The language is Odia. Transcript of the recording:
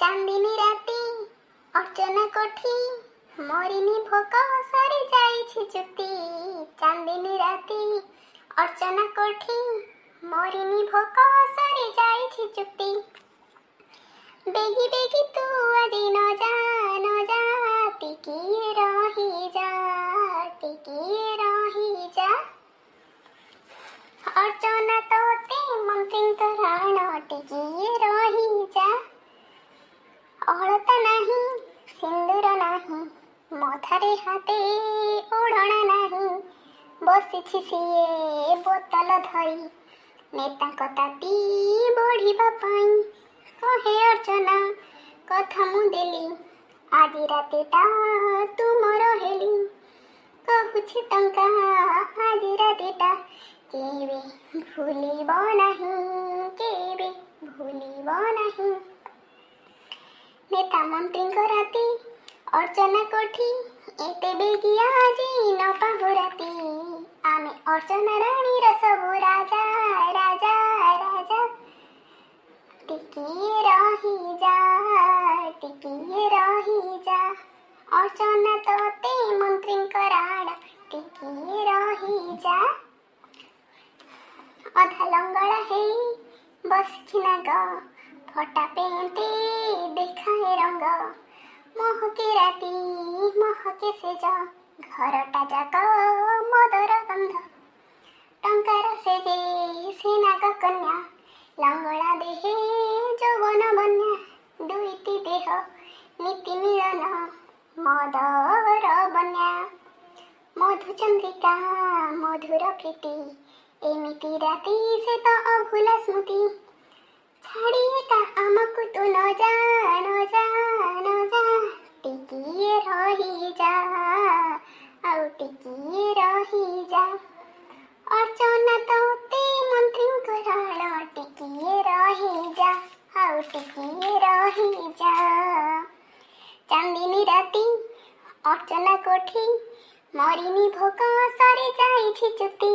ଚାନ୍ଦିନୀ ରାତି ଅର୍ଚ୍ଚନା କୋଠି ମରିନି ଭୋକ ସରି ଯାଇଛି ଚୁଟି। ଚାନ୍ଦିନୀ ରାତି ଅର୍ଚ୍ଚନା କୋଠି ମରିନି ଭୋକ ସରି ଯାଇଛି ଚୁଟି। ବେଗି ବେଗି ତୁ ଆଜି ନ ଯା ଟିକିଏ ରହିଯା ଅର୍ଚ୍ଚନା ତୋତେ ମନ୍ତ୍ରୀଙ୍କ ରାଣ ଟିକିଏ ରହିଯା। ଅଳତା ନାହିଁ ସିନ୍ଦୁର ନାହିଁ ମଥାରେ ହାତେ ଓଢ଼ଣା ନାହିଁ। ବସିଛି ସିଏ ବୋତଲ ଧରି ନେତାଙ୍କ ତାତି ବଢ଼ିବା ପାଇଁ। କହେ ଅର୍ଚ୍ଚନା କଥା ମୁଁ ଦେଲି ଆଜି ରାତିଟା ତୁମର ହେଲି। କହୁଛି ଟଙ୍କା ଆଜି ରାତିଟା କେବେ ଭୁଲିବ ନାହିଁ। ନେତା ମନ୍ତ୍ରୀଙ୍କ ରାତି ଅର୍ଚ୍ଚନା କୋଠି ଏତେ ବେଗି ଆଜି ନ ପାହୁ ରାତି। ଆମେ ଅର୍ଚ୍ଚନା ରାଣୀର ସବୁ ରାଜା। ଟିକିଏ ରହିଯା ଅର୍ଚ୍ଚନା ତୋତେ ମନ୍ତ୍ରୀଙ୍କ ରାଣ ଟିକିଏ ରହିଯା। ଅଧା ଲଙ୍ଗଳା ହେଇ ବସିଛି ନାଗ ଫଟା ପେଣ୍ଟେ ଦେଖାଏ ରଙ୍ଗ। ମହକେ ରାତି ମହକେ ସେଜ ଘରଟା ଯାକ ମଦର ଗନ୍ଧ। ଟଙ୍କାର ସେ ନାଗ କନ୍ୟା ଲଙ୍ଗଳା ଦେହେ ଯୌବନ ବନ୍ୟା। ଦୁଇଟି ଦେହ ନୀତି ମିଳନ ମଦର ବନ୍ୟା। ମଧୁଚନ୍ଦ୍ରିକା ମଧୁର ପ୍ରୀତି ଏମିତି ରାତି ସେ ତ ଅଭୁଲା ସ୍ମୃତି। ଛାଡ଼ି ଏକା ଆମକୁ ତୁ ନ ଯା ଟିକିଏ ରହିଯା ଆଉ ଟିକିଏ ରହିଯା। ଅର୍ଚ୍ଚନା ତୋତେ ମନ୍ତ୍ରୀଙ୍କ ରାଣ ଟିକିଏ ରହିଯା ଆଉ ଟିକିଏ ରହିଯା। ଚାନ୍ଦିନୀ ରାତି ଅର୍ଚ୍ଚନା କୋଠି ମରିନି ଭୋକ ସରି ଯାଇଛି ଚୁଟି।